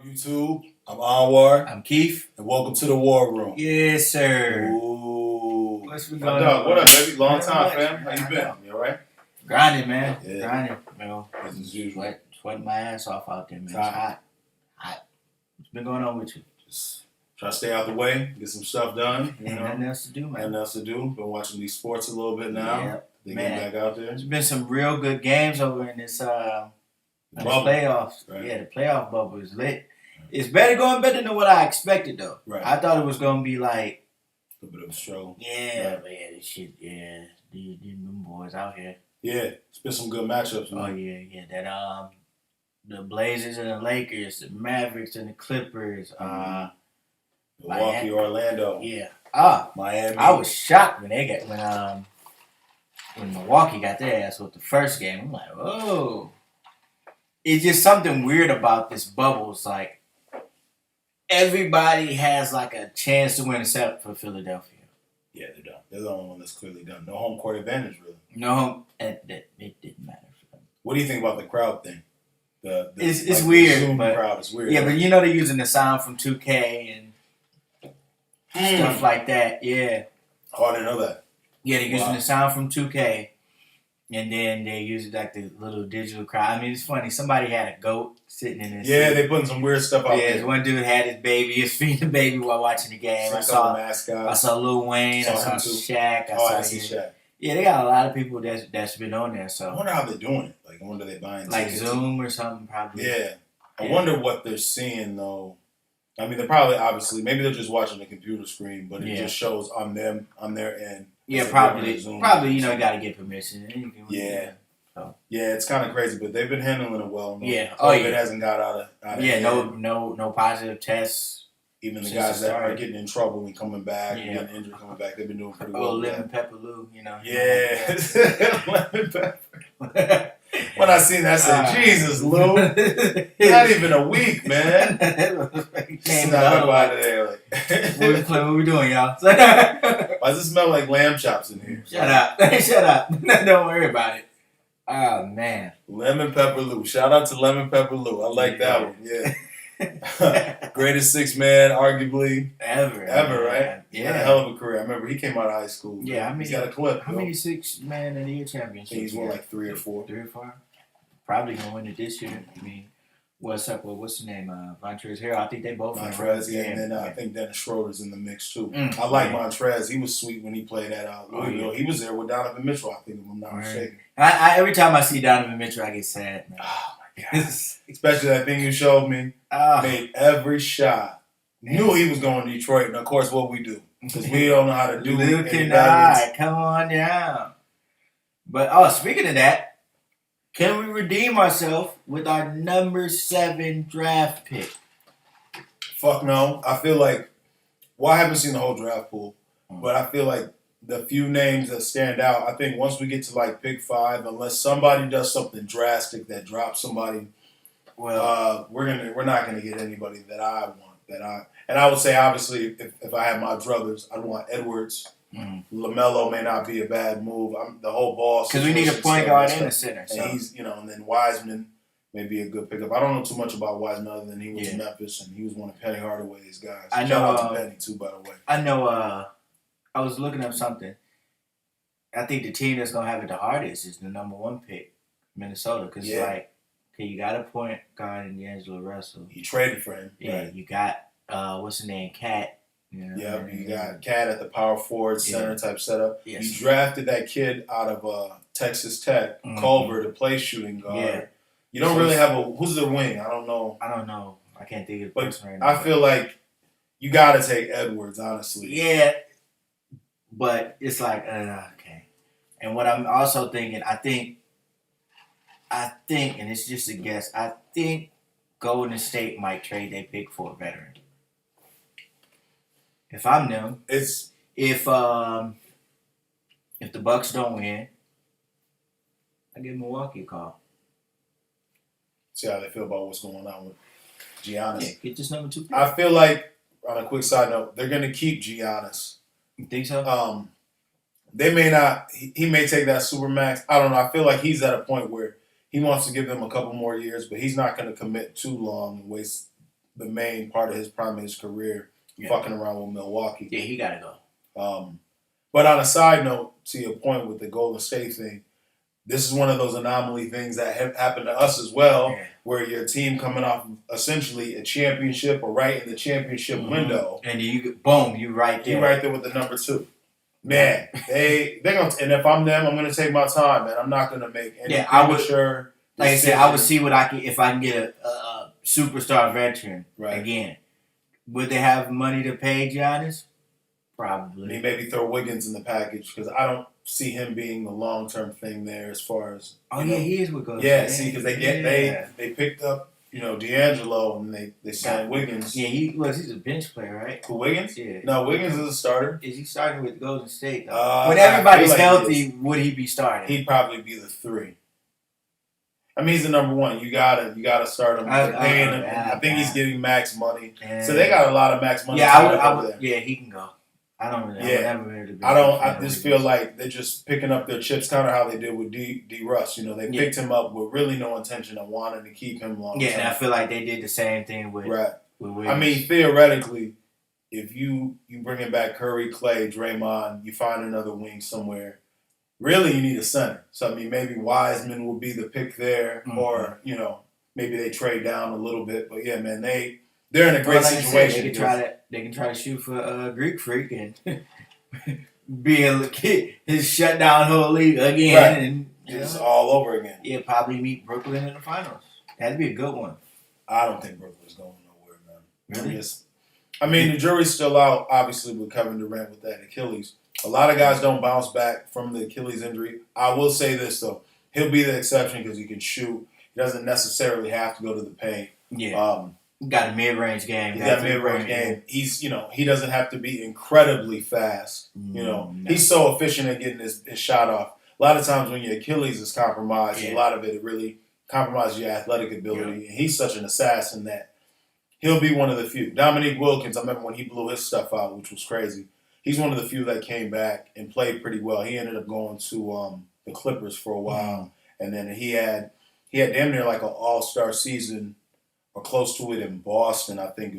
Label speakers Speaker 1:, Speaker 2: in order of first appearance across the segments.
Speaker 1: up, YouTube? I'm Anwar,
Speaker 2: I'm Keith.
Speaker 1: and welcome to the War Room.
Speaker 2: Yes, sir.
Speaker 1: Ooh.
Speaker 2: What's been
Speaker 1: My
Speaker 2: going
Speaker 1: dog,
Speaker 2: on?
Speaker 1: what up, baby? Long
Speaker 2: Not
Speaker 1: time,
Speaker 2: much,
Speaker 1: fam.
Speaker 2: man.
Speaker 1: How you
Speaker 2: I
Speaker 1: been?
Speaker 2: know.
Speaker 1: You alright?
Speaker 2: Grinding, man.
Speaker 1: Yeah.
Speaker 2: Grinding. You know,
Speaker 1: Business as usual.
Speaker 2: sweating my ass off out there, man.
Speaker 1: It's
Speaker 2: It's
Speaker 1: hot.
Speaker 2: hot. What's been going on with you?
Speaker 1: Just try to stay out the way, get some stuff done. You
Speaker 2: Ain't
Speaker 1: know,
Speaker 2: nothing else to do, man.
Speaker 1: nothing else to do. Been watching these sports a little bit now.
Speaker 2: Yep.
Speaker 1: They
Speaker 2: Man.
Speaker 1: get back out there.
Speaker 2: There's been some real good games over in this
Speaker 1: Bubble.
Speaker 2: playoffs.
Speaker 1: Right.
Speaker 2: Yeah, the playoff bubble is lit. It's going better than what I expected, though.
Speaker 1: Right.
Speaker 2: I thought it was going to be like,
Speaker 1: A bit of a struggle.
Speaker 2: yeah,
Speaker 1: Right.
Speaker 2: man, this shit, yeah, them boys out here.
Speaker 1: Yeah, it's been some good matchups,
Speaker 2: Oh
Speaker 1: man.
Speaker 2: yeah. That the Blazers and the Lakers, the Mavericks and the Clippers.
Speaker 1: Milwaukee, Orlando,
Speaker 2: Yeah.
Speaker 1: Miami.
Speaker 2: I was shocked when when Milwaukee got their ass with the first game. I'm like, whoa. It's just something weird about this bubble. It's like everybody has like a chance to win except for Philadelphia.
Speaker 1: Yeah, they're done. They're the only one that's clearly done. No home court advantage, really.
Speaker 2: No, it didn't matter for them.
Speaker 1: What do you think about the crowd thing?
Speaker 2: It's
Speaker 1: the
Speaker 2: weird,
Speaker 1: Zoom
Speaker 2: but-
Speaker 1: crowd is weird.
Speaker 2: Yeah, but you know they're using the sound from 2K and stuff like that. Yeah.
Speaker 1: Oh, I didn't know that.
Speaker 2: Yeah, they're using
Speaker 1: Wow.
Speaker 2: the sound from 2K, and then they use like the little digital crowd. I mean, it's funny. Somebody had a goat sitting in his
Speaker 1: Yeah,
Speaker 2: seat.
Speaker 1: they putting some weird stuff out
Speaker 2: Yeah, this
Speaker 1: there.
Speaker 2: one dude had his baby. He was feeding the baby while watching the game.
Speaker 1: Some couple mascots.
Speaker 2: I saw Lil Wayne. I
Speaker 1: Saw
Speaker 2: saw
Speaker 1: him too.
Speaker 2: Shaq.
Speaker 1: I see Shaq.
Speaker 2: Yeah, they got a lot of people that's been on there.
Speaker 1: I
Speaker 2: So
Speaker 1: wonder how they're doing it. Like, I wonder they buying
Speaker 2: like
Speaker 1: tickets.
Speaker 2: Zoom or something probably.
Speaker 1: Yeah. I
Speaker 2: Yeah.
Speaker 1: wonder what they're seeing, though. I mean, they're probably, obviously, maybe they're just watching the computer screen, but it
Speaker 2: Yeah.
Speaker 1: just shows on them, on their end.
Speaker 2: Yeah,
Speaker 1: They're
Speaker 2: probably.
Speaker 1: doing Zoom.
Speaker 2: Probably, you got to get permission. And you can-
Speaker 1: Yeah. Yeah, it's kind of crazy, but they've been handling it well. No,
Speaker 2: Yeah.
Speaker 1: COVID
Speaker 2: Oh, yeah.
Speaker 1: hasn't got out of
Speaker 2: Yeah,
Speaker 1: hand.
Speaker 2: no positive tests.
Speaker 1: Even the
Speaker 2: Since
Speaker 1: guys
Speaker 2: it
Speaker 1: that are
Speaker 2: started.
Speaker 1: getting in trouble and coming back, and
Speaker 2: Yeah.
Speaker 1: getting injured coming back, they've been doing pretty
Speaker 2: Oh,
Speaker 1: well. with
Speaker 2: lemon pepper Lou, you know.
Speaker 1: that. Yeah. Lemon pepper.
Speaker 2: Yeah.
Speaker 1: When I seen that, I said, Jesus, Lou. Not even a week, man.
Speaker 2: Came
Speaker 1: Snap
Speaker 2: out
Speaker 1: up out of there.
Speaker 2: what we doing, y'all?
Speaker 1: Why does it smell like lamb chops in here?
Speaker 2: Shut up. Shut up. Don't worry about it. Oh, man.
Speaker 1: Lemon Pepper Lou. Shout out to Lemon Pepper Lou. I like that one. Yeah. Greatest six man, arguably,
Speaker 2: Ever,
Speaker 1: right? He had a
Speaker 2: Yeah.
Speaker 1: hell of a career. I remember he came out of high school.
Speaker 2: Yeah, I mean,
Speaker 1: he's got a clip.
Speaker 2: How many 6-man of the year
Speaker 1: I
Speaker 2: championships?
Speaker 1: think he's won like 3 or 4.
Speaker 2: 3 or 4? Probably going to win it this year. I mean, what's up with, what's the name? Montrezl Harrell. I think they both in the
Speaker 1: Montrez,
Speaker 2: running.
Speaker 1: yeah, and then I think Dennis Schroeder's in the mix too.
Speaker 2: Mm,
Speaker 1: I like
Speaker 2: yeah.
Speaker 1: Montrez. He was sweet when he played at Louisville.
Speaker 2: yeah.
Speaker 1: He was there with Donovan Mitchell, I think, if I'm not
Speaker 2: Right.
Speaker 1: mistaken.
Speaker 2: I every time I see Donovan Mitchell, I get sad, man.
Speaker 1: Oh my God. Especially that thing you showed me.
Speaker 2: Oh.
Speaker 1: Made every shot. Knew he was going to Detroit, and of course, what we do. Because we don't know how to do
Speaker 2: Luke
Speaker 1: any
Speaker 2: and
Speaker 1: balance.
Speaker 2: I, come on down. But speaking of that, can we redeem ourselves with our number 7 draft pick?
Speaker 1: Fuck no. I feel like, well, I haven't seen the whole draft pool, but I feel like the few names that stand out, I think once we get to like pick 5, unless somebody does something drastic that drops somebody,
Speaker 2: Well,
Speaker 1: we're not gonna get anybody that I want. And I would say obviously if I had my druthers, I'd want Edwards. LaMelo may not be a bad move. The whole ball
Speaker 2: because we need a
Speaker 1: situation's
Speaker 2: point
Speaker 1: so
Speaker 2: guard
Speaker 1: messed
Speaker 2: and a
Speaker 1: up.
Speaker 2: center.
Speaker 1: And
Speaker 2: So.
Speaker 1: he's, and then Wiseman may be a good pickup. I don't know too much about Wiseman other than he was in Memphis and he was one of Penny Hardaway's guys.
Speaker 2: I
Speaker 1: Shout
Speaker 2: know,
Speaker 1: out to Penny too, by the way.
Speaker 2: I know. I was looking up something. I think the team that's gonna have it the hardest is the number 1 pick, Minnesota, because okay, you got a point guard in D'Angelo Russell.
Speaker 1: He traded for him.
Speaker 2: Yeah,
Speaker 1: Right.
Speaker 2: you got what's his name, Cat.
Speaker 1: Yeah, you got Cat at the power forward center type setup.
Speaker 2: Yes.
Speaker 1: You drafted that kid out of Texas Tech, Culver, to play shooting guard.
Speaker 2: Yeah.
Speaker 1: You don't really have who's the wing? I don't know.
Speaker 2: I don't know. I can't think of the
Speaker 1: But
Speaker 2: person right now.
Speaker 1: I feel like you got to take Edwards, honestly.
Speaker 2: Yeah, but it's like okay. And what I'm also thinking, I think, and it's just a guess. I think Golden State might trade their pick for a veteran. If I'm them, if the Bucks don't win, I give Milwaukee a call.
Speaker 1: See how they feel about what's going on with Giannis.
Speaker 2: Yeah, get this number 2 pick.
Speaker 1: I feel like, on a quick side note, they're going to keep Giannis.
Speaker 2: You think so?
Speaker 1: They may not. He may take that supermax. I don't know. I feel like he's at a point where he wants to give them a couple more years, but he's not going to commit too long and waste the main part of his prime of his career, fucking around with Milwaukee.
Speaker 2: Yeah, he gotta go.
Speaker 1: But on a side note, to your point with the Golden State thing, this is one of those anomaly things that have happened to us as well, where your team coming off essentially a championship or right in the championship window,
Speaker 2: and boom, you right there.
Speaker 1: You right there with the number 2. Man, they gonna, and if I'm them, I'm gonna take my time, man. I'm not gonna make any premature.
Speaker 2: Like I said, I would see what I can if I can get a superstar veteran again. Would they have money to pay Giannis? Probably.
Speaker 1: Maybe throw Wiggins in the package because I don't see him being the long term thing there as far as.
Speaker 2: He is with Golden
Speaker 1: State. See, because they picked up D'Angelo and they signed Wiggins.
Speaker 2: Yeah, he's a bench player, right?
Speaker 1: Who, Wiggins?
Speaker 2: Yeah.
Speaker 1: No, Wiggins is a starter.
Speaker 2: Is he starting with Golden State though? When everybody's healthy, would he be starting?
Speaker 1: He'd probably be the 3. I mean, he's the number 1. You gotta start him. I think he's getting max money. So they got a lot of max money.
Speaker 2: Yeah, I would. Yeah, he can go. I don't really.
Speaker 1: I just feel like they're just picking up their chips, kind of how they did with D. Russ. They picked him up with really no intention of wanting to keep him long.
Speaker 2: Yeah, and I feel like they did the same thing with.
Speaker 1: Right.
Speaker 2: With Wiggins.
Speaker 1: I mean, theoretically, if you bringing back Curry, Clay, Draymond, you find another wing somewhere. Really, you need a center. So I mean, maybe Wiseman will be the pick there, or maybe they trade down a little bit. But yeah, man, they're in a great situation.
Speaker 2: They can try to shoot for Greek Freak and be his shutdown whole league again, and
Speaker 1: it's all over again.
Speaker 2: Yeah, probably meet Brooklyn in the finals. That'd be a good one.
Speaker 1: I don't think Brooklyn's going nowhere, man.
Speaker 2: Really?
Speaker 1: I mean, the jury's still out, obviously, with Kevin Durant with that Achilles. A lot of guys don't bounce back from the Achilles injury. I will say this though, he'll be the exception because he can shoot. He doesn't necessarily have to go to the paint.
Speaker 2: Yeah. Got a mid-range game.
Speaker 1: He's got a mid-range game. He's, he doesn't have to be incredibly fast. He's so efficient at getting his shot off. A lot of times when your Achilles is compromised, a lot of it really compromises your athletic ability. And he's such an assassin that he'll be one of the few. Dominique Wilkins, I remember when he blew his stuff out, which was crazy. He's one of the few that came back and played pretty well. He ended up going to the Clippers for a while, and then he had damn near like an all-star season or close to it in Boston. I think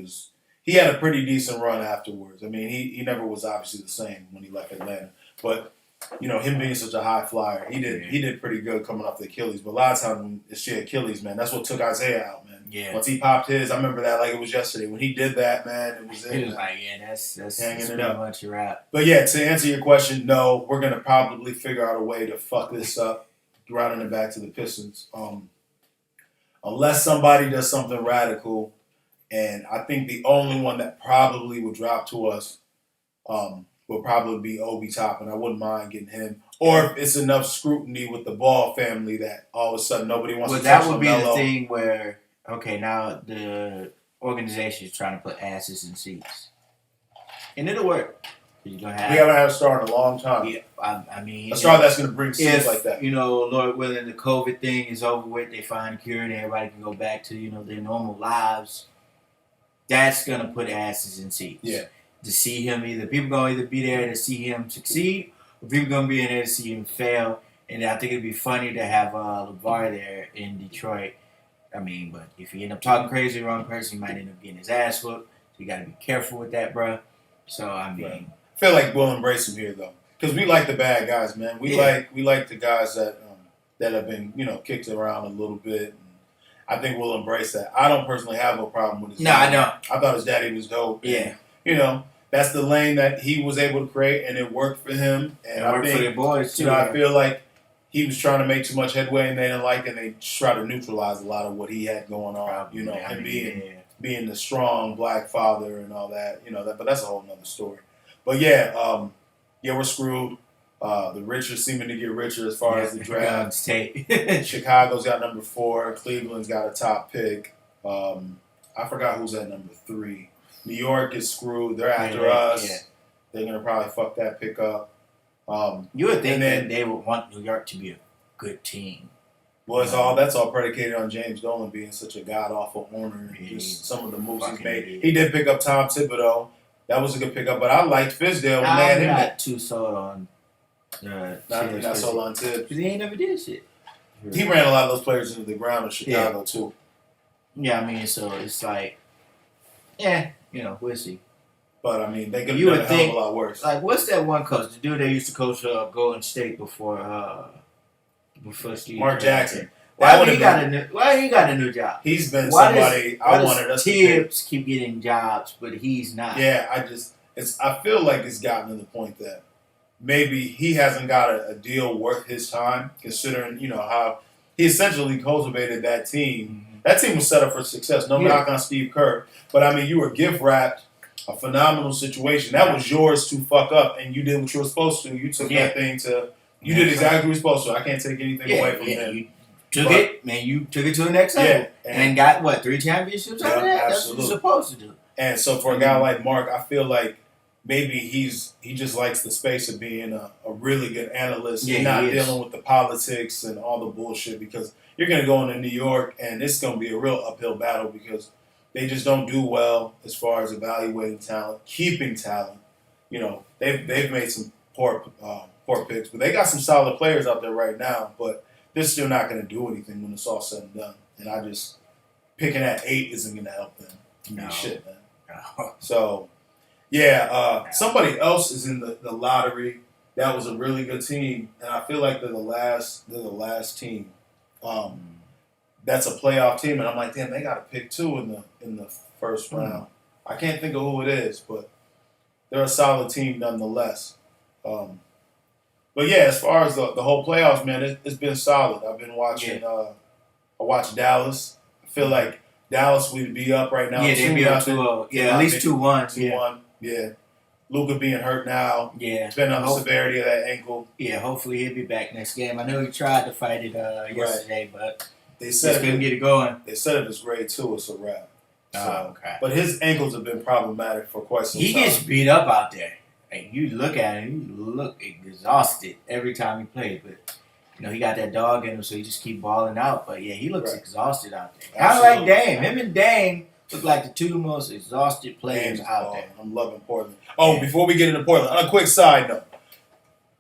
Speaker 1: he had a pretty decent run afterwards. I mean, he never was obviously the same when he left Atlanta, but him being such a high flyer, he did pretty good coming off the Achilles. But a lot of times when it's your Achilles, man, that's what took Isaiah out, man.
Speaker 2: Yeah.
Speaker 1: Once he popped his, I remember that like it was yesterday. When he did that, man, it was it.
Speaker 2: He was like, that's pretty much a wrap.
Speaker 1: But yeah, to answer your question, no, we're gonna probably figure out a way to fuck this up, rounding it back to the Pistons. Unless somebody does something radical, and I think the only one that probably would drop to us would probably be Obi Toppin. I wouldn't mind getting him. Or if it's enough scrutiny with the Ball family that all of a sudden nobody wants to touch
Speaker 2: that would be
Speaker 1: LaMelo.
Speaker 2: the thing where, okay, now the organization is trying to put asses in seats. And it'll work. We haven't
Speaker 1: had a star in a long time.
Speaker 2: Yeah, I mean,
Speaker 1: a star that's going to bring seats like that.
Speaker 2: Lord willing, the COVID thing is over with. They find a cure and everybody can go back to their normal lives. That's going to put asses in seats.
Speaker 1: Yeah.
Speaker 2: To see him people going to either be there to see him succeed, or people going to be in there to see him fail. And I think it'd be funny to have LeVar there in Detroit. I mean, but if he end up talking crazy to the wrong person, he might end up getting his ass whooped. So you got to be careful with that, bro. So I mean.
Speaker 1: Right. I feel like we'll embrace him here though, because we like the bad guys, man. We like the guys that have been kicked around a little bit. And I think we'll embrace that. I don't personally have a problem with his.
Speaker 2: No, I don't.
Speaker 1: I thought his daddy was dope.
Speaker 2: Yeah.
Speaker 1: And, that's the lane that he was able to create, and it worked for him. And
Speaker 2: it worked for their boys too.
Speaker 1: I feel like he was trying to make too much headway, and they didn't like it. And they try to neutralize a lot of what he had going on. Being the strong black father and all that. But that's a whole nother story. But yeah, we're screwed. The rich are seeming to get richer as far as the draft. Chicago's got number 4. Cleveland's got a top pick. I forgot who's at number 3. New York is screwed. They're after us. Yeah. They're going to probably fuck that pick up.
Speaker 2: You would think that they would want New York to be a good team.
Speaker 1: Well, that's all predicated on James Dolan being such a god-awful owner. Just some of the moves he's made. He did pick up Tom Thibodeau. That was a good pickup, but I liked Fizdale.
Speaker 2: I'm not too sold on.
Speaker 1: Not sold on Tibbs.
Speaker 2: Because he ain't never did shit.
Speaker 1: He ran a lot of those players into the ground in Chicago too.
Speaker 2: Yeah, I mean, so it's like Yeah, we'll see.
Speaker 1: But I mean, they could
Speaker 2: You
Speaker 1: have
Speaker 2: would
Speaker 1: done a hell
Speaker 2: think,
Speaker 1: of a lot worse.
Speaker 2: like, what's that one coach? The dude that used to coach Golden State before Steve
Speaker 1: Mark
Speaker 2: Kerr.
Speaker 1: Jackson.
Speaker 2: Why
Speaker 1: That
Speaker 2: he got a new job?
Speaker 1: He's been
Speaker 2: Why
Speaker 1: somebody
Speaker 2: why
Speaker 1: I wanted
Speaker 2: does
Speaker 1: us to pick.
Speaker 2: Tibbs keep getting jobs, but he's not?
Speaker 1: Yeah, I feel like it's gotten to the point that maybe he hasn't got a deal worth his time, considering how he essentially cultivated that team.
Speaker 2: Mhm.
Speaker 1: That team was set up for success. No
Speaker 2: Yeah.
Speaker 1: knock on Steve Kerr, but I mean, you were gift wrapped a phenomenal situation. That was yours to fuck up, and you did what you were supposed to. You took
Speaker 2: Yeah.
Speaker 1: that thing to. You did exactly what you were supposed to. I can't take anything away from him.
Speaker 2: You took it, man. You took it to the next level,
Speaker 1: Yeah,
Speaker 2: and got what 3 championships out of
Speaker 1: Yeah,
Speaker 2: that. That's what
Speaker 1: absolutely.
Speaker 2: you're supposed to do.
Speaker 1: And so for a guy like Mark, I feel like maybe he just likes the space of being a really good analyst
Speaker 2: Yeah,
Speaker 1: and not
Speaker 2: he is.
Speaker 1: dealing with the politics and all the bullshit, because you're going to go into New York and it's going to be a real uphill battle because they just don't do well as far as evaluating talent, keeping talent. They've made some poor picks, but they got some solid players out there right now, but they're still not going to do anything when it's all said and done. And picking at 8 isn't going to help them.
Speaker 2: No.
Speaker 1: Shit, man.
Speaker 2: No.
Speaker 1: So, yeah, somebody else is in the lottery. That was a really good team, and I feel like they're the last team. That's a playoff team, and I'm like, damn, they got to pick 2 in the first round. I can't think of who it is, but they're a solid team nonetheless. But yeah, as far as the whole playoffs, man, it's been solid. I've been watching. I watched Dallas. I feel like Dallas would be up right now.
Speaker 2: Yeah, they'd be up
Speaker 1: 2-0.
Speaker 2: 2-0. Yeah, at least 2-1.
Speaker 1: 2-1. Yeah. Luka being hurt now.
Speaker 2: Yeah.
Speaker 1: Depending on the severity of that ankle.
Speaker 2: Yeah, hopefully he'll be back next game. I know he tried to fight it yesterday, but
Speaker 1: They
Speaker 2: just
Speaker 1: said
Speaker 2: couldn't get it going.
Speaker 1: They said if it's grade 2, it's a wrap. So,
Speaker 2: Okay.
Speaker 1: but his ankles have been problematic for quite some
Speaker 2: He
Speaker 1: time.
Speaker 2: gets beat up out there. And you look at him, you look exhausted every time he plays. But he got that dog in him, so he just keep balling out. But yeah, he looks exhausted out there. Kind of like
Speaker 1: Absolutely.
Speaker 2: Dame. Him and Dame look like the 2 most exhausted players
Speaker 1: Dame's
Speaker 2: out
Speaker 1: balling.
Speaker 2: there.
Speaker 1: I'm loving Portland. Oh, before we get into Portland, on a quick side note,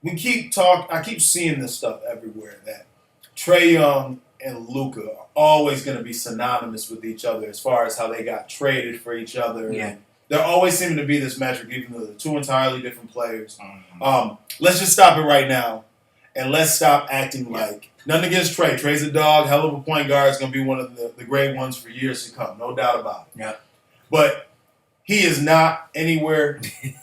Speaker 1: I keep seeing this stuff everywhere that Trae Young and Luka are always going to be synonymous with each other as far as how they got traded for each other.
Speaker 2: Yeah.
Speaker 1: And there always seeming to be this metric, even though they're 2 entirely different players.
Speaker 2: Mhm.
Speaker 1: Let's just stop it right now, and let's stop acting like nothing against Trae. Trae's a dog, hell of a point guard. Is going to be one of the great ones for years to come, no doubt about it.
Speaker 2: Yeah.
Speaker 1: But he is not anywhere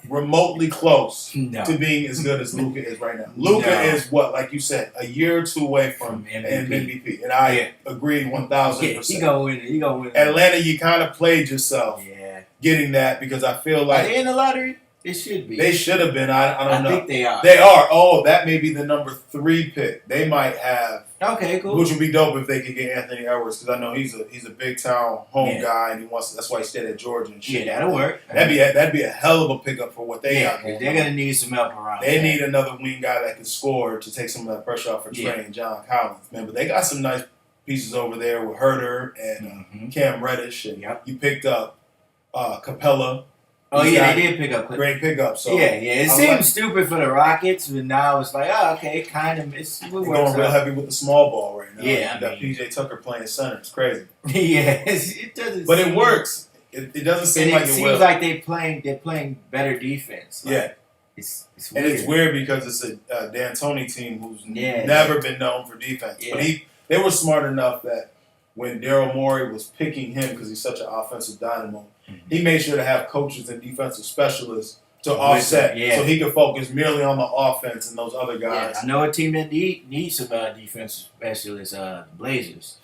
Speaker 1: remotely close
Speaker 2: No.
Speaker 1: to being as good as Luka is right now. Luka
Speaker 2: No.
Speaker 1: is what, like you said, a year or 2 away from an MVP, and I agree 1,000%.
Speaker 2: He gonna win it. He gonna win it.
Speaker 1: Atlanta, you kind of played yourself
Speaker 2: Yeah.
Speaker 1: getting that because I feel
Speaker 2: Are
Speaker 1: like
Speaker 2: they in the lottery? It should be.
Speaker 1: they should have been. I don't know.
Speaker 2: think they are.
Speaker 1: They are. Oh, that may be the number 3 pick. They might have,
Speaker 2: Okay, cool.
Speaker 1: which would be dope if they could get Anthony Edwards, because I know he's a big town home
Speaker 2: Yeah.
Speaker 1: guy, and that's why he stayed at Georgia and shit.
Speaker 2: Yeah, that'll work.
Speaker 1: That'd be a hell of a pickup for what they
Speaker 2: Yeah,
Speaker 1: got.
Speaker 2: 'cause
Speaker 1: going
Speaker 2: they're
Speaker 1: on.
Speaker 2: gonna need some help around.
Speaker 1: They
Speaker 2: there.
Speaker 1: need another wing guy that can score to take some of that pressure off for Trey
Speaker 2: Yeah.
Speaker 1: and John Collins, man. But they got some nice pieces over there with Herter and
Speaker 2: Mhm.
Speaker 1: Cam Reddish, and
Speaker 2: Yep.
Speaker 1: you picked up Capella.
Speaker 2: Oh
Speaker 1: He's
Speaker 2: yeah,
Speaker 1: got
Speaker 2: they did pick up Clippers.
Speaker 1: Great pickup. So
Speaker 2: yeah. It
Speaker 1: I
Speaker 2: seemed
Speaker 1: like-
Speaker 2: stupid for the Rockets, but now it's like, oh, okay, kind of. It's
Speaker 1: they're going real heavy with the small ball right now.
Speaker 2: Yeah,
Speaker 1: you got
Speaker 2: I mean-
Speaker 1: PJ Tucker playing center. It's crazy,
Speaker 2: yeah, it doesn't.
Speaker 1: but it
Speaker 2: seem-
Speaker 1: works. It doesn't seem
Speaker 2: And
Speaker 1: like
Speaker 2: it
Speaker 1: it
Speaker 2: seems
Speaker 1: will.
Speaker 2: like they're playing better defense. Like,
Speaker 1: Yeah.
Speaker 2: it's
Speaker 1: And
Speaker 2: weird.
Speaker 1: it's weird because it's a D'Antoni team who's
Speaker 2: Yeah.
Speaker 1: never been known for defense.
Speaker 2: Yeah.
Speaker 1: But they were smart enough that when Daryl Morey was picking him because he's such an offensive dynamo, he made sure to have coaches and defensive specialists to offset,
Speaker 2: yeah.
Speaker 1: so he could focus merely on the offense and those other
Speaker 2: Yeah,
Speaker 1: guys.
Speaker 2: I know a team that needs some defensive specialists. The Blazers.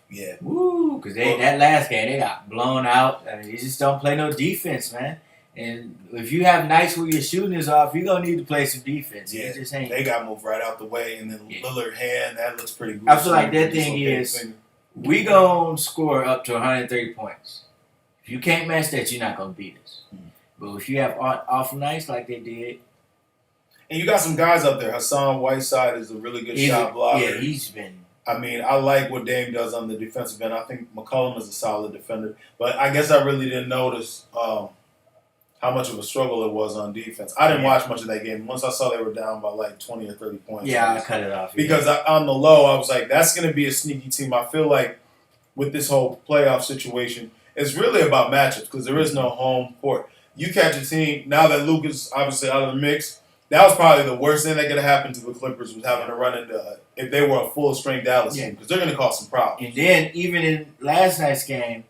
Speaker 1: Yeah.
Speaker 2: Woo, because
Speaker 1: Well-
Speaker 2: that last game they got blown out. I mean, they just don't play no defense, man. And if you have nights where your shooting is off, you're gonna need to play some defense.
Speaker 1: Yeah,
Speaker 2: It just ain't.
Speaker 1: they got moved right out the way, and then
Speaker 2: Yeah.
Speaker 1: Lillard hand that looks pretty good.
Speaker 2: I feel like that thing is- We gonna score up to 130 points. If you can't match that, you're not gonna beat us. But if you have off nights like they did,
Speaker 1: and you got some guys up there. Hassan Whiteside is a really good shot blocker.
Speaker 2: yeah, he's been.
Speaker 1: I mean, I like what Dame does on the defensive end. I think McCollum is a solid defender, but I guess I really didn't notice how much of a struggle it was on defense. I didn't watch much of that game. Once I saw they were down by like 20 or 30 points.
Speaker 2: Yeah, I cut it off. yeah.
Speaker 1: Because on the low, I was like, that's going to be a sneaky team. I feel like with this whole playoff situation, it's really about matchups because there is no home court. You catch a team now that Luke is obviously out of the mix. That was probably the worst thing that could have happened to the Clippers was having to run into if they were a full strength Dallas team because they're going to cause some problems.
Speaker 2: And then even in last night's game,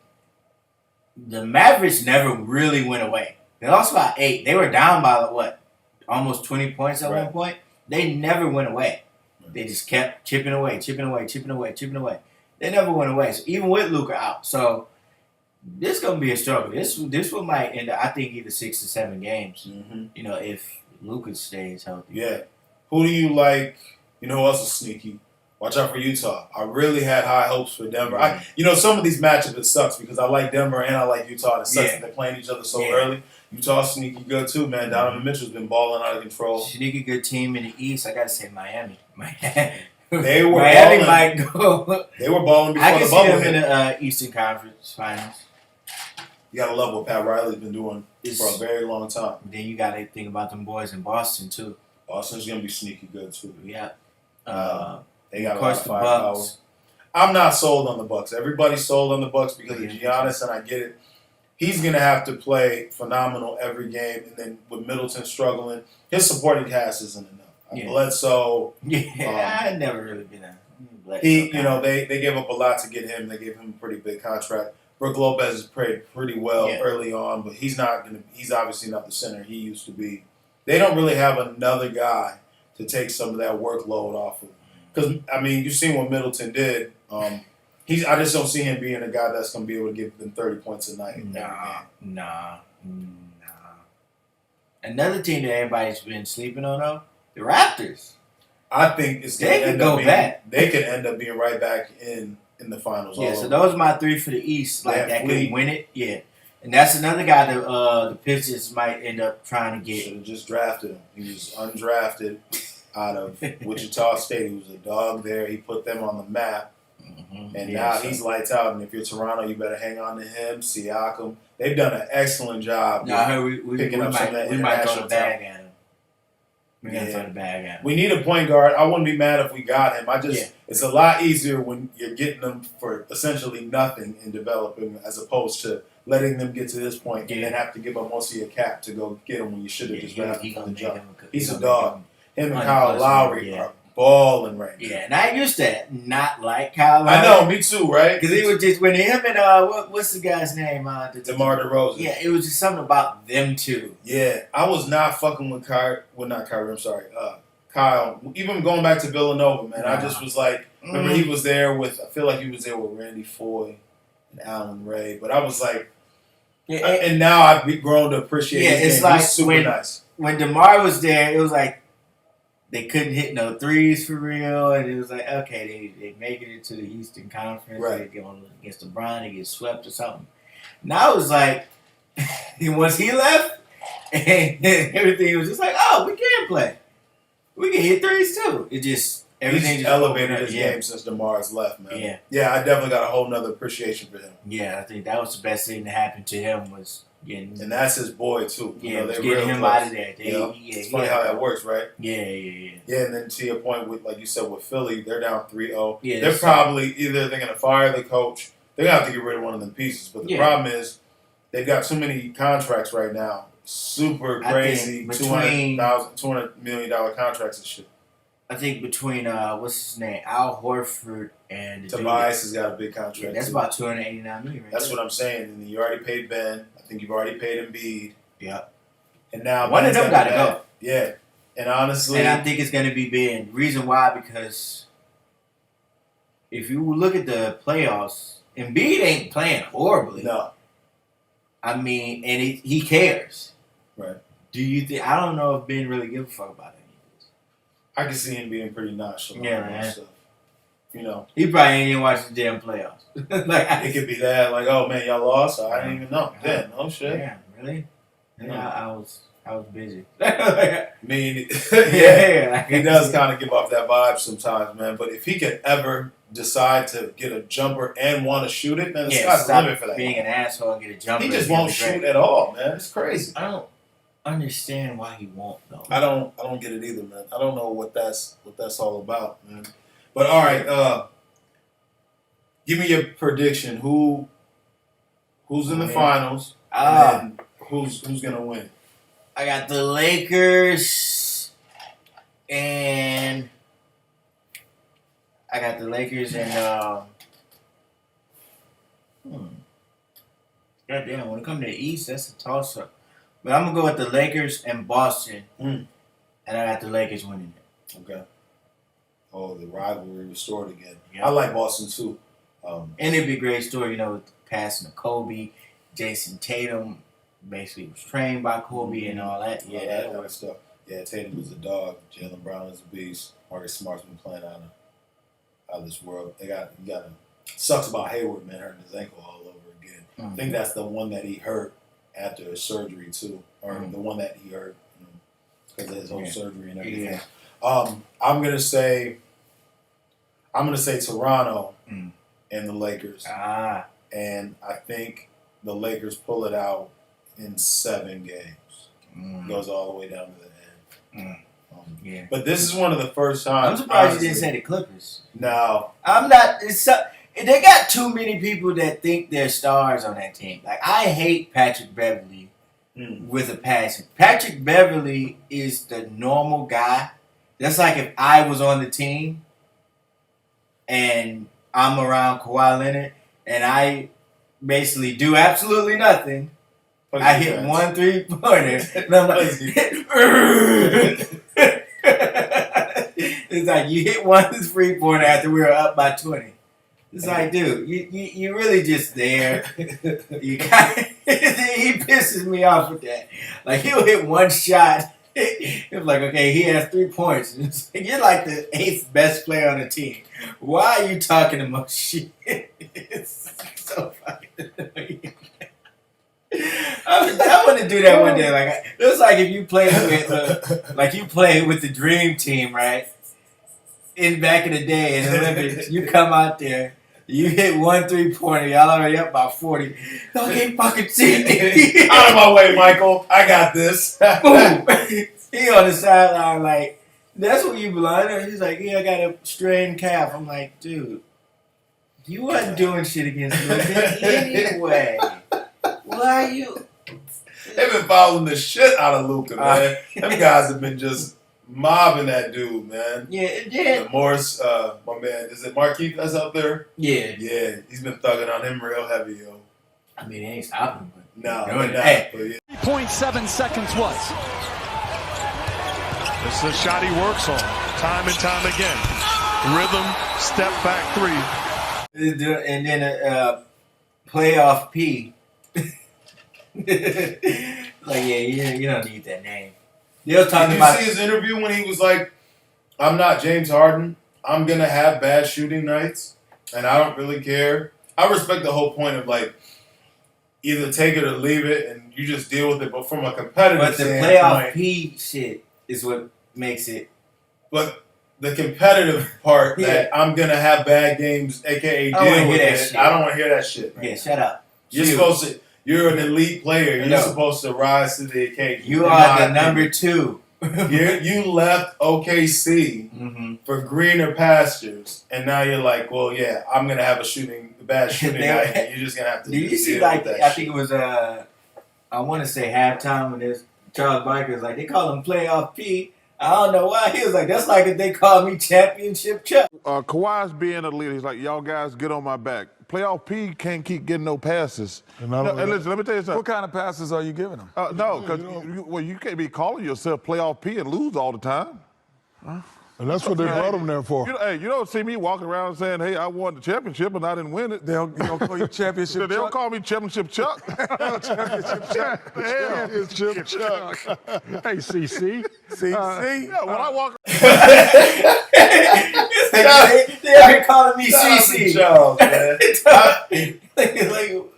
Speaker 2: the Mavericks never really went away. They lost by 8. They were down by what, almost 20 points at one point. They never went away. They just kept chipping away. They never went away. So even with Luka out, so this is gonna be a struggle. This one might end up, I think, either 6 or 7 games.
Speaker 1: Mm-hmm.
Speaker 2: You know, if Luka stays healthy.
Speaker 1: Yeah. Who do you like? You know who else is sneaky? Watch out for Utah. I really had high hopes for Denver. Some of these matchups, it sucks because I like Denver and I like Utah. It sucks that they're playing each other so early. Utah's sneaky good too, man. Donovan Mitchell's been balling out of control.
Speaker 2: Sneaky good team in the East. I gotta say Miami.
Speaker 1: They were
Speaker 2: Miami
Speaker 1: balling.
Speaker 2: might go.
Speaker 1: They were balling before
Speaker 2: I can
Speaker 1: the
Speaker 2: see
Speaker 1: bubble
Speaker 2: them
Speaker 1: hit.
Speaker 2: in the Eastern Conference Finals.
Speaker 1: You gotta love what Pat Riley's been doing for a very long time.
Speaker 2: Then you gotta think about them boys in Boston too.
Speaker 1: Boston's gonna be sneaky good too.
Speaker 2: Yeah.
Speaker 1: They got
Speaker 2: of
Speaker 1: a lot
Speaker 2: course
Speaker 1: of
Speaker 2: the
Speaker 1: firepower.
Speaker 2: Bucks.
Speaker 1: I'm not sold on the Bucks. Everybody's sold on the Bucks because of Giannis, and I get it. He's gonna have to play phenomenal every game, and then with Middleton struggling, his supporting cast isn't enough. Bledsoe.
Speaker 2: Yeah, I've never really been a Bledsoe.
Speaker 1: They gave up a lot to get him. They gave him a pretty big contract. Brook Lopez has played pretty well early on, but he's obviously not the center he used to be. They don't really have another guy to take some of that workload off of. Because, you've seen what Middleton did. I just don't see him being a guy that's going to be able to give them 30 points a night.
Speaker 2: Nah. Another team that everybody's been sleeping on, though, the Raptors.
Speaker 1: I think it's
Speaker 2: they could go back.
Speaker 1: They could end up being right back in the finals.
Speaker 2: Yeah, so those are my 3 for the East. That could win it. Yeah. And that's another guy that the Pistons might end up trying to get.
Speaker 1: Should have just drafted him. He was undrafted out of Wichita State. He was a dog there. He put them on the map. Mm-hmm. And now he's lights out. And if you're Toronto, you better hang on to him. Siakam. They've done an excellent job.
Speaker 2: I heard we might throw the bag at him. We're going to throw the bag at him.
Speaker 1: We need a point guard. I wouldn't be mad if we got him. It's a lot easier when you're getting them for essentially nothing in developing as opposed to letting them get to this point and then have to give up most of your cap to go get him when you should have just drafted him from the jump. He's a dog. Him and Kyle Lowry are balling right now.
Speaker 2: Yeah, and I used to not like Kyle Lowry.
Speaker 1: I know, me too, right?
Speaker 2: Because it was just when him and what's the guy's name?
Speaker 1: DeMar DeRozan.
Speaker 2: Yeah, it was just something about them two.
Speaker 1: Yeah, I was not fucking with Kyrie. Well, not Kyrie. I'm sorry, Kyle. Even going back to Villanova, man, I just was like, remember he was there with. I feel like he was there with Randy Foye and Alan Ray, but I was like. Yeah, and now I've grown to appreciate his game.
Speaker 2: It's like
Speaker 1: he's super nice.
Speaker 2: When DeMar was there, it was like they couldn't hit no threes for real, and it was like, okay, they make it into the Eastern Conference.
Speaker 1: Right.
Speaker 2: They go against LeBron, they get swept or something. Now it was like, once he left, and everything was just like, oh, we can play. We can hit threes too. It just... Everything
Speaker 1: He's elevated his game since DeMar's left, man.
Speaker 2: Yeah,
Speaker 1: I definitely got a whole nother appreciation for him.
Speaker 2: Yeah, I think that was the best thing that happened to him was getting...
Speaker 1: And that's his boy, too.
Speaker 2: Yeah, getting him out of there.
Speaker 1: It's funny how that works, right?
Speaker 2: Yeah.
Speaker 1: Yeah, and then to your point, with like you said, with Philly, they're down 3-0.
Speaker 2: Yeah,
Speaker 1: they're probably either they're going to fire the coach, they're going to have to get rid of one of them pieces. But the problem is they've got too many contracts right now. Super crazy, $200 million contracts and shit.
Speaker 2: I think between what's his name, Al Horford and
Speaker 1: Tobias has got a big contract.
Speaker 2: Yeah, that's about $289 million. Right
Speaker 1: that's what I'm saying. And you already paid Ben. I think you've already paid Embiid.
Speaker 2: Yeah.
Speaker 1: And now
Speaker 2: one of them got to go.
Speaker 1: Yeah. And honestly,
Speaker 2: and I think it's going to be Ben. Reason why, because if you look at the playoffs, Embiid ain't playing horribly.
Speaker 1: No.
Speaker 2: I mean, and he cares.
Speaker 1: Right.
Speaker 2: Do you think? I don't know if Ben really gives a fuck about it.
Speaker 1: I can see him being pretty nonchalant.
Speaker 2: Yeah, man.
Speaker 1: Stuff. You know,
Speaker 2: he probably ain't even watched the damn playoffs.
Speaker 1: It could be that, like, oh man, y'all lost. I didn't even know. Then, oh shit.
Speaker 2: Yeah, really? Yeah, I was busy.
Speaker 1: I mean, yeah, he does kind of give off that vibe sometimes, man. But if he could ever decide to get a jumper and want to shoot it, then the sky's the limit for that.
Speaker 2: Being an asshole and get a jumper.
Speaker 1: He just won't shoot at all, man. It's crazy.
Speaker 2: I don't understand why he won't though.
Speaker 1: I don't get it either, man. I don't know what that's all about, man. But all right, give me your prediction. Who Who's in the finals? And who's gonna win?
Speaker 2: I got the Lakers and goddamn, when it comes to the East, that's a toss up. But I'm gonna go with the Lakers and Boston. And I got the Lakers winning it.
Speaker 1: Okay. Oh, the rivalry restored again.
Speaker 2: Yep.
Speaker 1: I like Boston too.
Speaker 2: And it'd be a great story, with the passing of Kobe, Jason Tatum basically was trained by Kobe and all that. Yeah,
Speaker 1: that kind of stuff. Yeah, Tatum was a dog. Jaylen Brown is a beast. Marcus Smart's been playing out of this world. Sucks about Hayward, man, hurting his ankle all over again. I think that's the one that he hurt after his surgery too, or the one that he hurt because of his whole surgery and everything.
Speaker 2: Yeah.
Speaker 1: I'm gonna say Toronto and the Lakers, and I think the Lakers pull it out in 7 games. Goes all the way down to the end.
Speaker 2: Yeah.
Speaker 1: But this is one of the first times.
Speaker 2: I'm surprised you didn't say the Clippers.
Speaker 1: No,
Speaker 2: I'm not. They got too many people that think they're stars on that team. Like, I hate Patrick Beverly with a passion. Patrick Beverly is the normal guy. That's like if I was on the team and I'm around Kawhi Leonard and I basically do absolutely nothing. I hit 1 3-pointer and I'm like, it's like you hit 1 3-pointer after we were up by 20. It's like, dude, you really just there. You he pisses me off with that. Like, he'll hit 1 shot. It's like, okay, he has 3 points. It's like, you're like the 8th best player on the team. Why are you talking about shit? It's so fucking annoying. I want to do that one day. Like, it was like if you played with the Dream Team, right? Back in the day in the Olympics, you come out there, you hit 1 3-pointer, y'all already up by 40. Y'all can't fucking see me.
Speaker 1: Out of my way, Michael. I got this.
Speaker 2: Boom. He on the sideline like, that's where you belong. He's like, yeah, I got a strained calf. I'm like, dude, you wasn't doing shit against Luka anyway. Why are you?
Speaker 1: They've been following the shit out of Luka, man. Them guys have been just mobbing that dude, man.
Speaker 2: Yeah.
Speaker 1: Morris, my man, is it Markieff that's up there?
Speaker 2: Yeah.
Speaker 1: Yeah, he's been thugging on him real heavy, yo.
Speaker 2: I mean, it ain't stopping him.
Speaker 1: No,
Speaker 2: Hey.
Speaker 3: 3.7 seconds was. This is a shot he works on time and time again. Rhythm, step back 3.
Speaker 2: And then playoff P. Like, yeah, you don't need that name. They was talking about.
Speaker 1: Did you see his interview when he was like, I'm not James Harden. I'm going to have bad shooting nights, and I don't really care. I respect the whole point of, like, either take it or leave it, and you just deal with it. But from a competitive standpoint.
Speaker 2: But the playoff P shit is what makes it.
Speaker 1: But the competitive part that I'm going to have bad games, a.k.a. deal with it,
Speaker 2: shit.
Speaker 1: I don't want to hear that shit.
Speaker 2: Yeah, shut up.
Speaker 1: You're an elite player. You're supposed to rise to the occasion.
Speaker 2: You are the number 2.
Speaker 1: You left OKC for greener pastures, and now you're like, well, yeah, I'm gonna have a bad shooting night. And you're just gonna have to.
Speaker 2: Did you see? Like, I think it was I want to say halftime when there's Charles Barkley was like, they call him playoff P. I don't know why. He was like, that's like if they called me championship Chuck.
Speaker 4: Kawhi's being a leader. He's like, y'all guys get on my back. Playoff P can't keep getting no passes. And listen, let me tell you something.
Speaker 5: What kind of passes are you giving him?
Speaker 4: No, because you can't be calling yourself Playoff P and lose all the time.
Speaker 5: And that's what they brought him there for.
Speaker 4: You don't see me walking around saying, hey, I won the championship and I didn't win it.
Speaker 5: They'll call you championship Chuck?
Speaker 4: They don't call me championship Chuck.
Speaker 5: Championship Chuck. Championship Chuck.
Speaker 4: Hey, CC.
Speaker 5: CC?
Speaker 4: Yeah, when I walk
Speaker 2: They're calling me CC.
Speaker 1: Charles, man.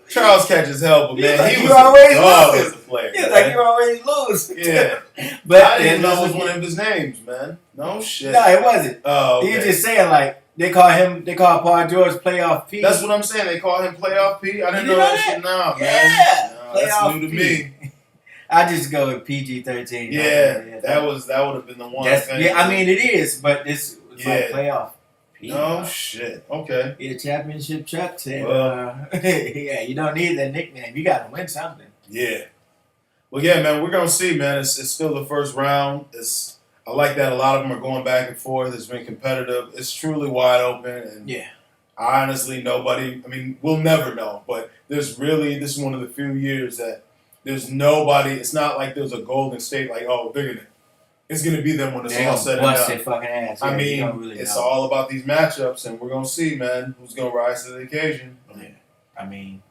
Speaker 1: Charles catches hell, but man, he was
Speaker 2: always
Speaker 1: dog
Speaker 2: lose.
Speaker 1: as a player.
Speaker 2: Yeah, like you always lose.
Speaker 1: Yeah.
Speaker 2: But
Speaker 1: I didn't know it was one of his names, man. No shit.
Speaker 2: No, it wasn't.
Speaker 1: Oh, okay.
Speaker 2: He was just saying, like, they call Paul George playoff P.
Speaker 1: That's what I'm saying. They call him playoff P. I didn't know that shit. No, man.
Speaker 2: Yeah,
Speaker 1: no, that's new to me.
Speaker 2: I just go with PG-13.
Speaker 1: Yeah, that would have been the one.
Speaker 2: I mean, it is, but this was like playoff
Speaker 1: No shit. Okay.
Speaker 2: Yeah, championship Chuck said,
Speaker 1: Well.
Speaker 2: yeah, you don't need that nickname. You got to win something.
Speaker 1: Yeah. Well, yeah, man, we're gonna see, man. It's still the first round. I like that a lot of them are going back and forth. It's been competitive. It's truly wide open, and
Speaker 2: Yeah.
Speaker 1: honestly, nobody. I mean, we'll never know, but this is one of the few years that there's nobody. It's not like there's a Golden State like, oh, they're gonna. It's gonna be them when it's
Speaker 2: They
Speaker 1: all
Speaker 2: gonna
Speaker 1: said and
Speaker 2: bust
Speaker 1: done.
Speaker 2: their fucking ass.
Speaker 1: I
Speaker 2: Yeah, you
Speaker 1: mean,
Speaker 2: don't really
Speaker 1: it's
Speaker 2: know.
Speaker 1: all about these matchups, and we're gonna see, man, who's gonna rise to the occasion.
Speaker 2: Yeah. I mean,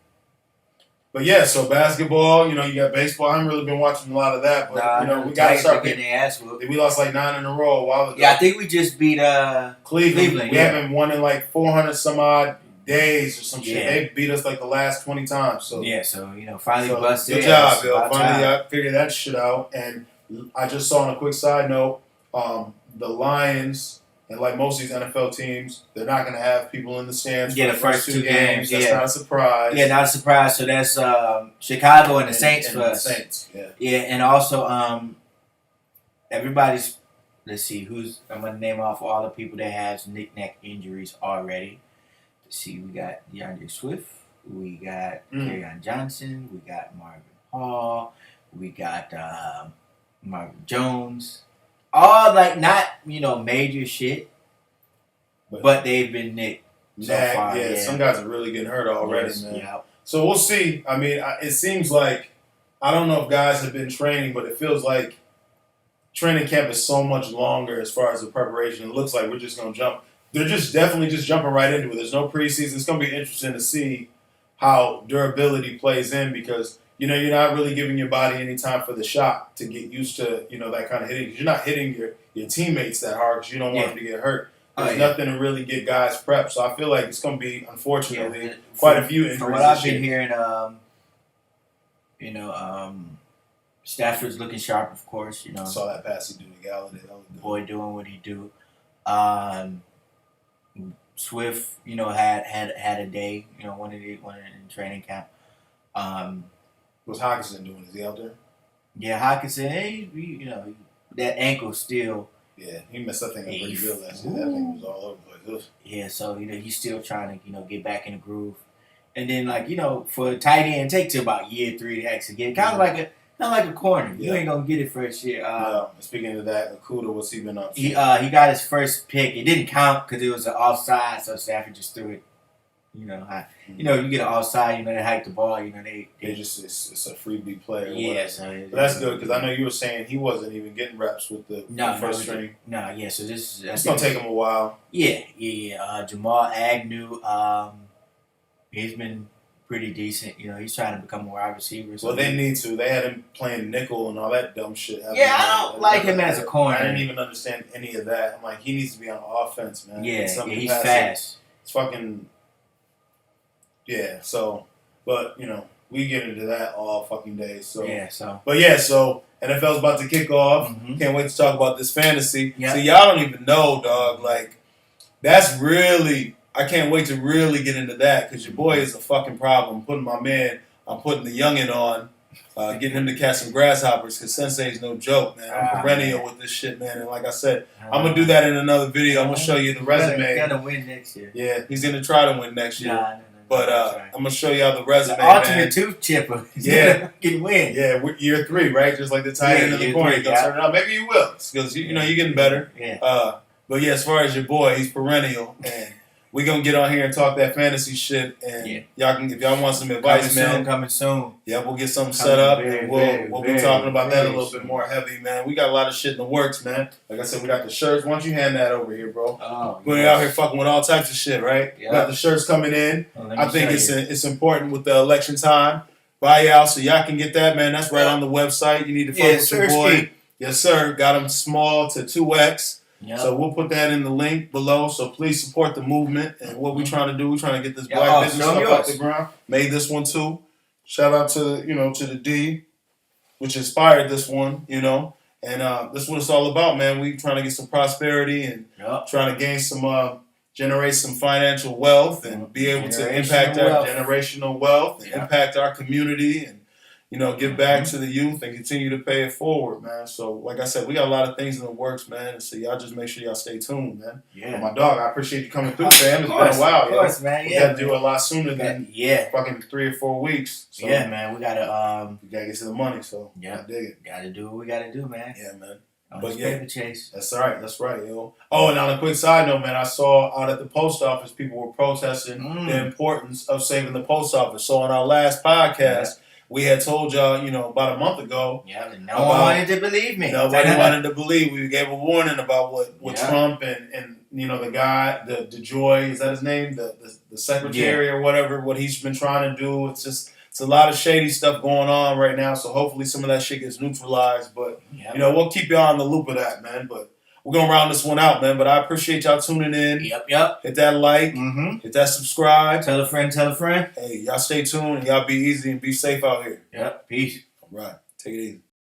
Speaker 1: But yeah, so basketball, you got baseball. I haven't really been watching a lot of that, but we gotta
Speaker 2: Tigers
Speaker 1: start
Speaker 2: are getting their ass whooped.
Speaker 1: We lost like 9 in a row a while ago.
Speaker 2: Yeah, I think we just beat
Speaker 1: Cleveland. We
Speaker 2: yeah.
Speaker 1: haven't won in like 400 some odd days or some shit.
Speaker 2: Yeah.
Speaker 1: They beat us like the last 20 times. So
Speaker 2: Yeah, so finally
Speaker 1: so
Speaker 2: busted.
Speaker 1: good job, Bill. Finally, I figured that shit out. And I just saw on a quick side note, the Lions and like most of these NFL teams, they're not going to have people in the stands
Speaker 2: Yeah,
Speaker 1: for
Speaker 2: the first two games.
Speaker 1: That's
Speaker 2: Yeah.
Speaker 1: not a surprise.
Speaker 2: Yeah, not a surprise. So that's Chicago and the Saints
Speaker 1: and
Speaker 2: for
Speaker 1: the
Speaker 2: us.
Speaker 1: Saints. Yeah.
Speaker 2: Yeah, and also everybody's. Let's see I'm gonna name off all the people that has neck injuries already. Let's see, we got DeAndre Swift, we got Kerryon Johnson, we got Marvin Hall, we got Marvin Jones. All like not major shit, but they've been nicked so far.
Speaker 1: Yeah, some guys are really getting hurt already,
Speaker 2: Yes,
Speaker 1: man.
Speaker 2: yeah.
Speaker 1: So we'll see. I mean, it seems like I don't know if guys have been training, but it feels like training camp is so much longer as far as the preparation. It looks like we're just gonna jump. They're just definitely just jumping right into it. There's no preseason. It's gonna be interesting to see how durability plays in because you're not really giving your body any time for the shot to get used to that kind of hitting. You're not hitting your teammates that hard because you don't want them to get hurt. There's nothing to really get guys prepped. So I feel like it's going to be, unfortunately, quite a few injuries.
Speaker 2: From what I've been hearing, Stafford's looking sharp, of course.
Speaker 1: I saw that pass he did to Galladay.
Speaker 2: Boy doing what he do. Swift, had a day. One in training camp.
Speaker 1: What's Hawkinson doing? Is he out there?
Speaker 2: Yeah, Hawkinson. Hey, that ankle still.
Speaker 1: Yeah, he messed that thing up pretty good last year. That thing was all over the place.
Speaker 2: Yeah, so he's still trying to get back in the groove, and then for a tight end, it takes to about year 3 to actually get kind of like a corner. You ain't gonna get it first year.
Speaker 1: Speaking of that, Okudah, what's he been up to?
Speaker 2: He got his first pick. It didn't count because it was an offside, so Stafford just threw it. You get an offside. They hike the ball. They
Speaker 1: just it's a freebie play.
Speaker 2: Yeah, so
Speaker 1: that's good because I know you were saying he wasn't even getting reps with the first string.
Speaker 2: No, yeah. So this
Speaker 1: it's gonna take him a while.
Speaker 2: Yeah. Jamal Agnew, he's been pretty decent. He's trying to become a wide receiver. So
Speaker 1: well, they need to. They had him playing nickel and all that dumb shit.
Speaker 2: Yeah, I don't like him as a corner.
Speaker 1: I didn't even understand any of that. I'm like, he needs to be on offense, man.
Speaker 2: Yeah, he's fast.
Speaker 1: It's fucking. Yeah, so, but, we get into that all fucking day. So
Speaker 2: yeah, so.
Speaker 1: But yeah, so NFL's about to kick off.
Speaker 2: Mm-hmm.
Speaker 1: Can't wait to talk about this fantasy.
Speaker 2: Yep.
Speaker 1: So y'all don't even know, dog. Like, that's really, I can't wait to really get into that because your boy is a fucking problem. I'm putting the youngin' on, getting him to catch some grasshoppers because Sensei's no joke, man. I'm perennial with this shit, man. And like I said, I'm going to do that in another video. I'm going to show you the resume.
Speaker 2: He's going to win next year.
Speaker 1: Yeah, he's going to try to win next year.
Speaker 2: No.
Speaker 1: But I'm going to show y'all the resume,
Speaker 2: the ultimate
Speaker 1: man.
Speaker 2: tooth chipper.
Speaker 1: Yeah.
Speaker 2: Can win.
Speaker 1: Yeah, year 3, right? Just like the tight end of the corner. You're going to turn it out. Maybe you will because, you're getting better.
Speaker 2: Yeah.
Speaker 1: But yeah, as far as your boy, he's perennial. And we're going to get on here and talk that fantasy shit. And y'all can, if y'all want some advice,
Speaker 2: coming soon.
Speaker 1: Yeah, we'll get something set up. And we'll be talking about that a little bit more heavy, man. We got a lot of shit in the works, man. Like I said, we got the shirts. Why don't you hand that over here, bro?
Speaker 2: Oh,
Speaker 1: we're out here fucking with all types of shit, right?
Speaker 2: Yeah.
Speaker 1: We got the shirts coming in.
Speaker 2: Well,
Speaker 1: I think it's important with the election time. Buy y'all so y'all can get that, man. That's right on the website. You need to fuck with your boy. Yes, sir. Got them small to 2X.
Speaker 2: Yep.
Speaker 1: So we'll put that in the link below. So please support the movement and what we're trying to do. We're trying to get this black business up off the ground. Made this one too. Shout out to to the D, which inspired this one. And this is what it's all about, man. We trying to get some prosperity and trying to gain some generate some financial wealth and be able to impact our generational wealth and impact our community and give back to the youth and continue to pay it forward, man. So, like I said, we got a lot of things in the works, man. So y'all just make sure y'all stay tuned, man.
Speaker 2: Yeah.
Speaker 1: But my dog, I appreciate you coming through, fam. It's been a while,
Speaker 2: of course, man.
Speaker 1: We
Speaker 2: Yeah,
Speaker 1: got to do it a lot sooner than
Speaker 2: yeah,
Speaker 1: fucking 3 or 4 weeks. So
Speaker 2: yeah, man. We gotta
Speaker 1: we gotta get to the money. So
Speaker 2: Yeah.
Speaker 1: I dig it.
Speaker 2: gotta do what we gotta do, man.
Speaker 1: Yeah, man.
Speaker 2: On
Speaker 1: But
Speaker 2: this
Speaker 1: yeah.
Speaker 2: paper chase.
Speaker 1: That's right. That's right, yo. Oh, and on a quick side note, man, I saw out at the post office people were protesting the importance of saving the post office. So on our last podcast, we had told y'all, about a month ago.
Speaker 2: Yeah, and no one wanted to believe me.
Speaker 1: Nobody wanted to believe. We gave a warning about what
Speaker 2: Yeah.
Speaker 1: Trump and the guy, the DeJoy, is that his name? The secretary or whatever, what he's been trying to do. It's a lot of shady stuff going on right now. So hopefully some of that shit gets neutralized. But, we'll keep y'all on the loop of that, man. But we're going to round this one out, man. But I appreciate y'all tuning in.
Speaker 2: Yep.
Speaker 1: Hit that like.
Speaker 2: Mm-hmm.
Speaker 1: Hit that subscribe.
Speaker 2: Tell a friend.
Speaker 1: Hey, y'all stay tuned and y'all be easy and be safe out here.
Speaker 2: Yep. Peace.
Speaker 1: All right. Take it easy.